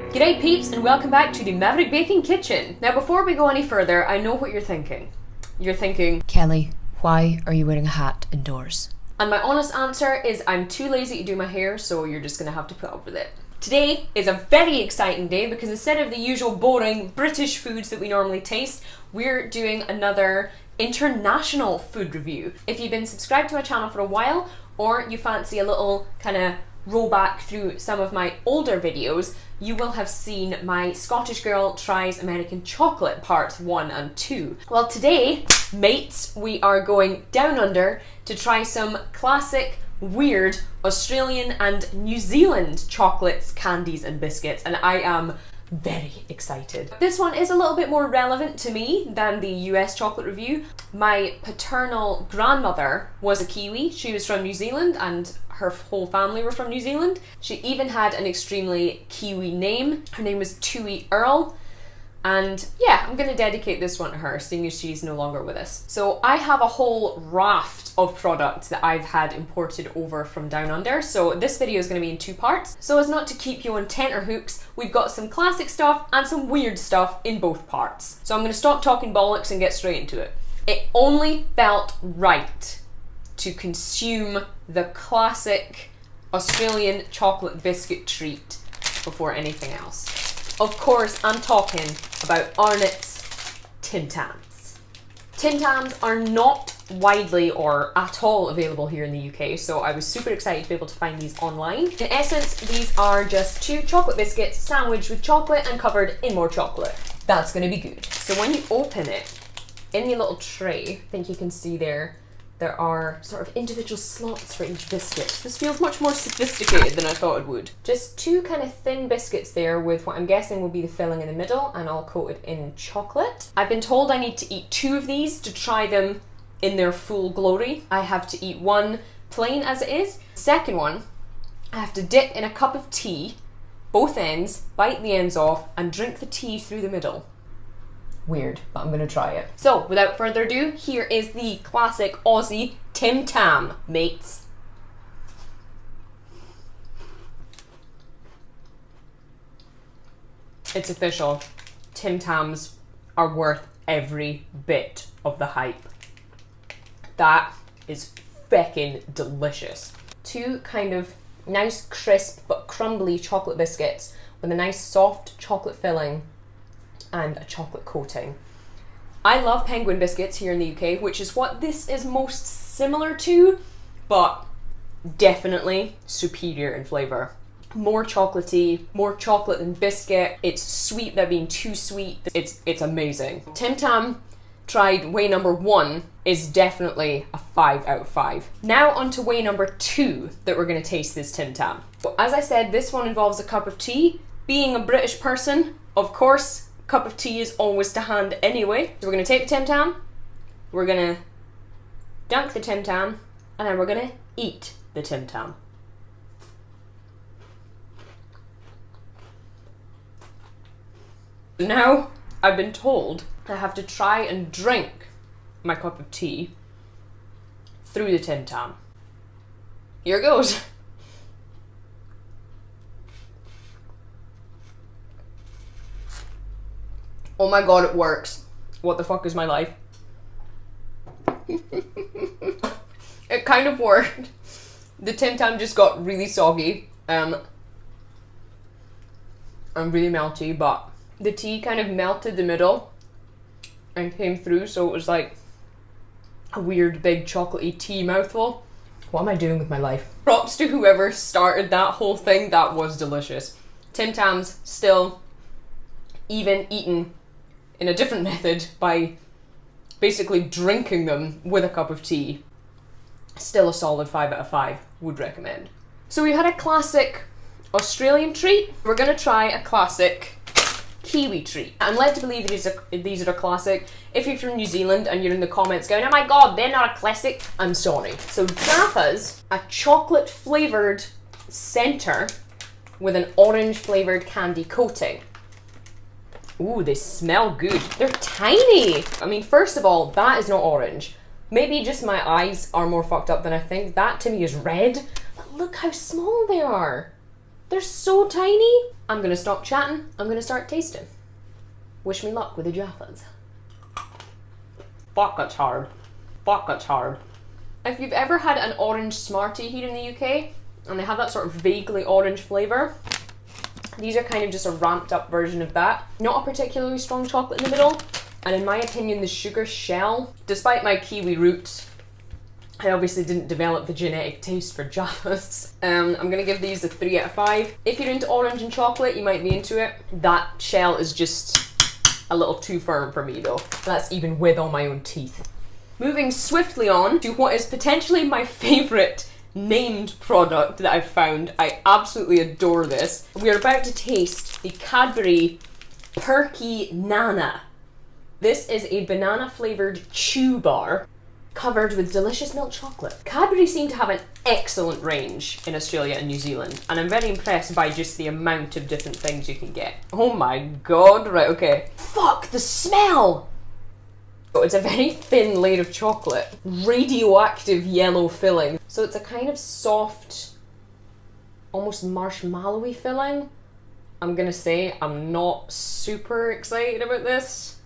G'day peeps and welcome back to the Maverick Baking Kitchen. Now before we go any further, I know what you're thinking. You're thinking, Kelly, why are you wearing a hat indoors? And my honest answer is I'm too lazy to do my hair, so you're just gonna have to put up with it. Today is a very exciting day because instead of the usual boring British foods that we normally taste, we're doing another international food review. If you've been subscribed to my channel for a while, or you fancy a little kind of roll back through some of my older videos, you will have seen my Scottish Girl Tries American Chocolate parts 1 and 2. Well today, mates, we are going down under to try some classic, weird Australian and New Zealand chocolates, candies and biscuits, and I am very excited. This one is a little bit more relevant to me than the US chocolate review. My paternal grandmother was a Kiwi. She was from New Zealand and her whole family were from New Zealand. She even had an extremely Kiwi name. Her name was Tui Earl. And yeah, I'm gonna dedicate this one to her, seeing as she's no longer with us. So I have a whole raft of products that I've had imported over from down under. So this video is gonna be in 2 parts. So as not to keep you on tenterhooks, we've got some classic stuff and some weird stuff in both parts. So I'm gonna stop talking bollocks and get straight into it. It only felt right to consume the classic Australian chocolate biscuit treat before anything else. Of course, I'm talking about Arnott's Tim Tams. Tim Tams are not widely or at all available here in the UK, so I was super excited to be able to find these online. In essence, these are just 2 chocolate biscuits sandwiched with chocolate and covered in more chocolate. That's gonna be good. So when you open it, in the little tray, I think you can see there are sort of individual slots for each biscuit. This feels much more sophisticated than I thought it would. Just 2 kind of thin biscuits there with what I'm guessing will be the filling in the middle and all coated in chocolate. I've been told I need to eat 2 of these to try them in their full glory. I have to eat one plain as it is. Second one, I have to dip in a cup of tea, both ends, bite the ends off and drink the tea through the middle. Weird, but I'm gonna try it. So, without further ado, here is the classic Aussie Tim Tam, mates. It's official. Tim Tams are worth every bit of the hype. That is feckin' delicious. 2 kind of nice, crisp, but crumbly chocolate biscuits with a nice soft chocolate filling and a chocolate coating. I love penguin biscuits here in the UK, which is what this is most similar to, but definitely superior in flavour. More chocolatey, more chocolate than biscuit. It's sweet without being too sweet. It's amazing. Tim Tam tried way number 1 is definitely a 5 out of 5. Now on to way number 2 that we're gonna taste this Tim Tam. So as I said, this one involves a cup of tea. Being a British person, of course, cup of tea is always to hand anyway. So we're gonna take the Tim Tam, we're gonna dunk the Tim Tam, and then we're gonna eat the Tim Tam. Now, I've been told I have to try and drink my cup of tea through the Tim Tam. Here goes. Oh my god, it works. What the fuck is my life? It kind of worked. The Tim Tam just got really soggy and really melty, but the tea kind of melted the middle and came through, so it was like a weird big chocolatey tea mouthful. What am I doing with my life? Props to whoever started that whole thing. That was delicious. Tim Tams still even eaten in a different method by basically drinking them with a cup of tea. Still a solid 5 out of 5, would recommend. So we had a classic Australian treat. We're gonna try a classic Kiwi treat. I'm led to believe these are a classic. If you're from New Zealand and you're in the comments going, oh my god, they're not a classic, I'm sorry. So Jaffa's a chocolate flavoured centre with an orange flavoured candy coating. Ooh, they smell good. They're tiny. I mean, first of all, that is not orange. Maybe just my eyes are more fucked up than I think. That to me is red. But look how small they are. They're so tiny. I'm gonna stop chatting. I'm gonna start tasting. Wish me luck with the Jaffas. Fuck, that's hard. Fuck, that's hard. If you've ever had an orange Smartie here in the UK, and they have that sort of vaguely orange flavour, these are kind of just a ramped up version of that. Not a particularly strong chocolate in the middle, and in my opinion the sugar shell, despite my Kiwi roots, I obviously didn't develop the genetic taste for Jaffas. I'm gonna give these a 3 out of 5. If you're into orange and chocolate, you might be into it. That shell is just a little too firm for me though. That's even with all my own teeth. Moving swiftly on to what is potentially my favourite named product that I've found. I absolutely adore this. We are about to taste the Cadbury Perky Nana. This is a banana flavoured chew bar covered with delicious milk chocolate. Cadbury seem to have an excellent range in Australia and New Zealand, and I'm very impressed by just the amount of different things you can get. Oh my god, right, okay. Fuck, the smell! Oh, it's a very thin layer of chocolate, radioactive yellow filling. So it's a kind of soft, almost marshmallowy filling. I'm gonna say I'm not super excited about this.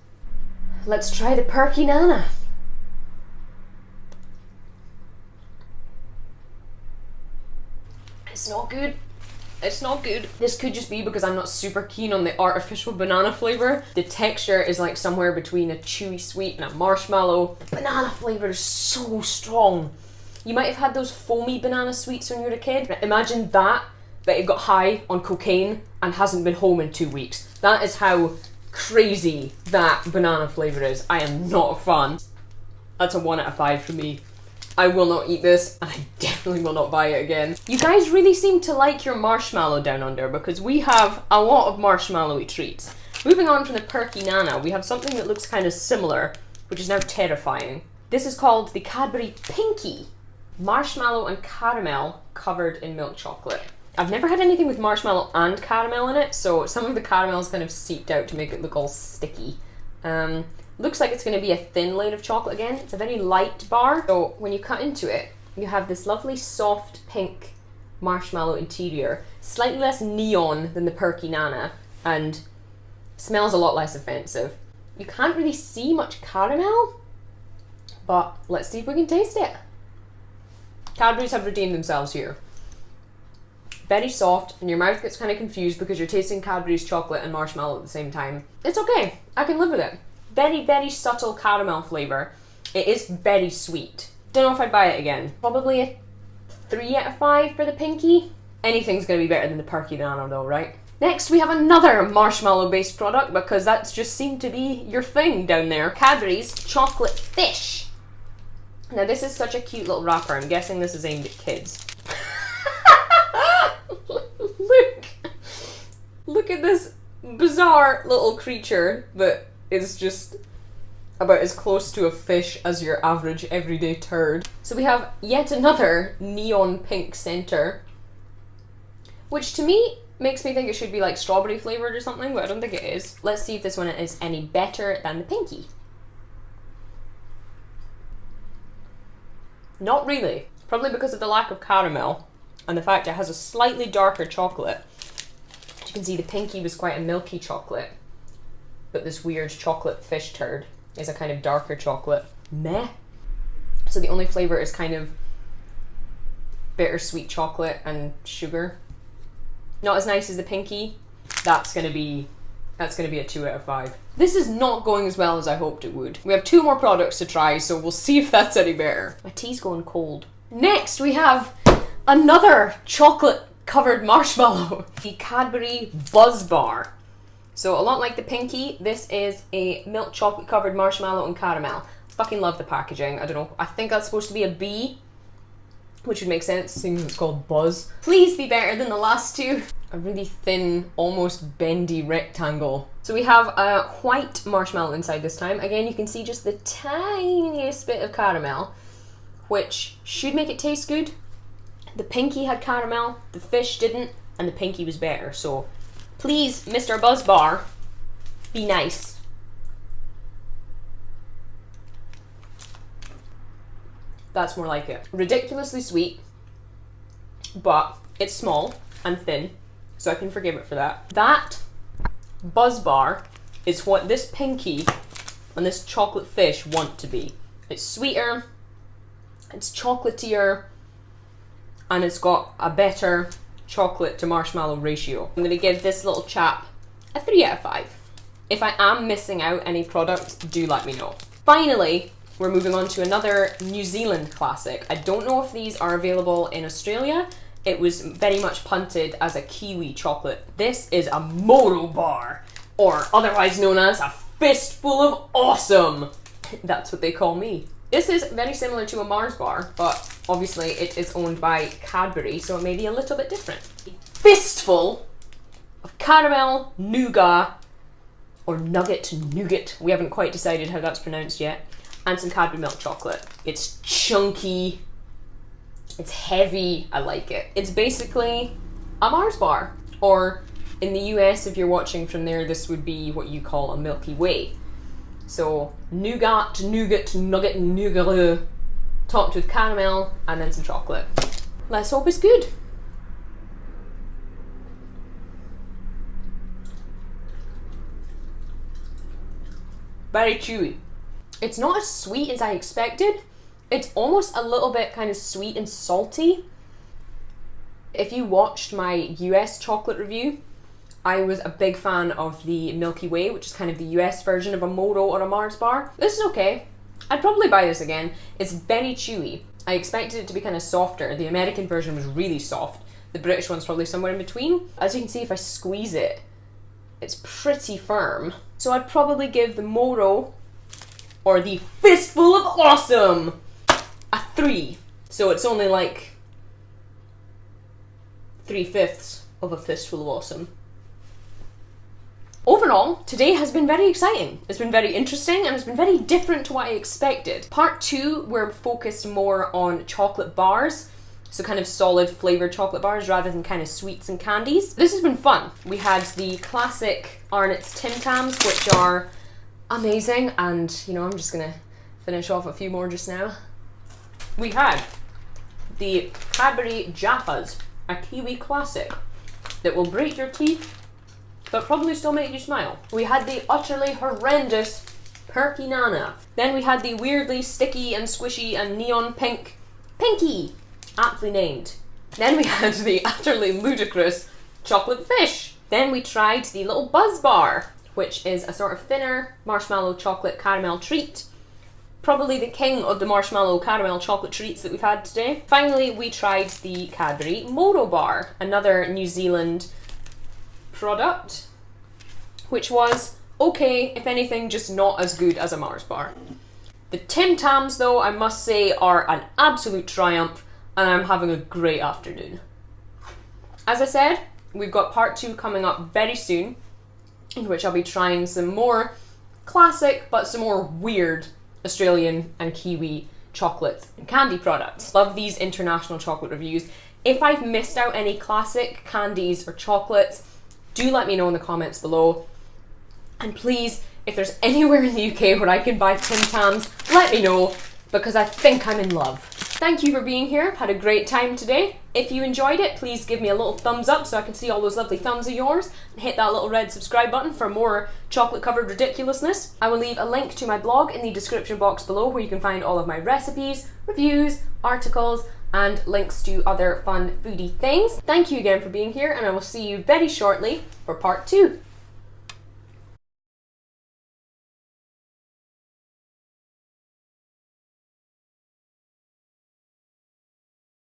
Let's try the Perky Nana. It's not good. It's not good. This could just be because I'm not super keen on the artificial banana flavour. The texture is like somewhere between a chewy sweet and a marshmallow. Banana flavour is so strong. You might have had those foamy banana sweets when you were a kid. Imagine that, but it got high on cocaine and hasn't been home in 2 weeks. That is how crazy that banana flavour is. I am not a fan. That's a 1 out of 5 for me. I will not eat this, and I definitely will not buy it again. You guys really seem to like your marshmallow down under, because we have a lot of marshmallowy treats. Moving on from the Perky Nana, we have something that looks kind of similar, which is now terrifying. This is called the Cadbury Pinkie. Marshmallow and caramel covered in milk chocolate. I've never had anything with marshmallow and caramel in it, so some of the caramel's kind of seeped out to make it look all sticky. Looks like it's going to be a thin layer of chocolate again. It's a very light bar. So when you cut into it, you have this lovely soft pink marshmallow interior. Slightly less neon than the Perky Nana and smells a lot less offensive. You can't really see much caramel, but let's see if we can taste it. Cadbury's have redeemed themselves here. Very soft, and your mouth gets kind of confused because you're tasting Cadbury's chocolate and marshmallow at the same time. It's okay. I can live with it. Very, very subtle caramel flavour. It is very sweet. Don't know if I'd buy it again. Probably a 3 out of 5 for the Pinkie. Anything's going to be better than the Perky Nana though, right? Next we have another marshmallow based product, because that's just seemed to be your thing down there. Cadbury's Chocolate Fish. Now this is such a cute little wrapper. I'm guessing this is aimed at kids. Look at this bizarre little creature that is just about as close to a fish as your average everyday turd. So we have yet another neon pink centre, which to me makes me think it should be like strawberry flavoured or something, but I don't think it is. Let's see if this one is any better than the Pinkie. Not really. Probably because of the lack of caramel and the fact it has a slightly darker chocolate. As you can see, the Pinkie was quite a milky chocolate, but this weird chocolate fish turd is a kind of darker chocolate. Meh. So the only flavour is kind of bittersweet chocolate and sugar. Not as nice as the Pinkie. That's gonna be a 2 out of 5. This is not going as well as I hoped it would. We have 2 more products to try, so we'll see if that's any better. My tea's going cold. Next we have another chocolate covered marshmallow. The Cadbury Buzz Bar. So a lot like the Pinkie, this is a milk chocolate covered marshmallow and caramel. Fucking love the packaging. I don't know, I think that's supposed to be a B, which would make sense seeing it's called Buzz. Please be better than the last 2. A really thin, almost bendy rectangle. So we have a white marshmallow inside this time. Again, you can see just the tiniest bit of caramel, which should make it taste good. The Pinkie had caramel, the fish didn't, and the Pinkie was better. So please, Mr. Buzz Bar, be nice. That's more like it. Ridiculously sweet, but it's small and thin. so I can forgive it for that. That Buzz Bar is what this Pinkie and this chocolate fish want to be. It's sweeter, it's chocolatier, and it's got a better chocolate to marshmallow ratio. I'm gonna give this little chap a 3 out of 5. If I am missing out any products, do let me know. Finally, we're moving on to another New Zealand classic. I don't know if these are available in Australia. It was very much punted as a kiwi chocolate. This is a Moro bar, or otherwise known as a Fistful of Awesome. That's what they call me. This is very similar to a Mars bar, but obviously it is owned by Cadbury, so it may be a little bit different. Fistful of caramel, nougat, or nougat, we haven't quite decided how that's pronounced yet, and some Cadbury milk chocolate. It's chunky, it's heavy, I like it. It's basically a Mars bar, or in the US, if you're watching from there, this would be what you call a Milky Way. So nougat, nougat, topped with caramel, and then some chocolate. Let's hope it's good. Very chewy. It's not as sweet as I expected. It's almost a little bit kind of sweet and salty. If you watched my US chocolate review, I was a big fan of the Milky Way, which is kind of the US version of a Moro or a Mars bar. This is okay. I'd probably buy this again. It's very chewy. I expected it to be kind of softer. The American version was really soft. The British one's probably somewhere in between. As you can see, if I squeeze it, it's pretty firm. So I'd probably give the Moro, or the Fistful of Awesome, a 3. So it's only like 3/5 of a Fistful of Awesome. Overall, today has been very exciting. It's been very interesting and it's been very different to what I expected. Part 2, we're focused more on chocolate bars, so kind of solid flavoured chocolate bars rather than kind of sweets and candies. This has been fun. We had the classic Arnott's Tim Tams, which are amazing, and you know, I'm just gonna finish off a few more just now. We had the Cadbury Jaffas, a kiwi classic that will break your teeth but probably still make you smile. We had the utterly horrendous Perky Nana. Then we had the weirdly sticky and squishy and neon pink Pinkie, aptly named. Then we had the utterly ludicrous chocolate fish. Then we tried the little Buzz Bar, which is a sort of thinner marshmallow chocolate caramel treat. Probably the king of the marshmallow caramel chocolate treats that we've had today. Finally, we tried the Cadbury Moro Bar, another New Zealand product, which was okay, if anything, just not as good as a Mars bar. The Tim Tams, though, I must say, are an absolute triumph, and I'm having a great afternoon. As I said, we've got part 2 coming up very soon, in which I'll be trying some more classic, but some more weird Australian and Kiwi chocolates and candy products. Love these international chocolate reviews. If I've missed out any classic candies or chocolates, do let me know in the comments below. And please, if there's anywhere in the UK where I can buy Tim Tams, let me know, because I think I'm in love. Thank you for being here. I've had a great time today. If you enjoyed it, please give me a little thumbs up so I can see all those lovely thumbs of yours, and hit that little red subscribe button for more chocolate covered ridiculousness. I will leave a link to my blog in the description box below, where you can find all of my recipes, reviews, articles, and links to other fun foodie things. Thank you again for being here, and I will see you very shortly for part 2.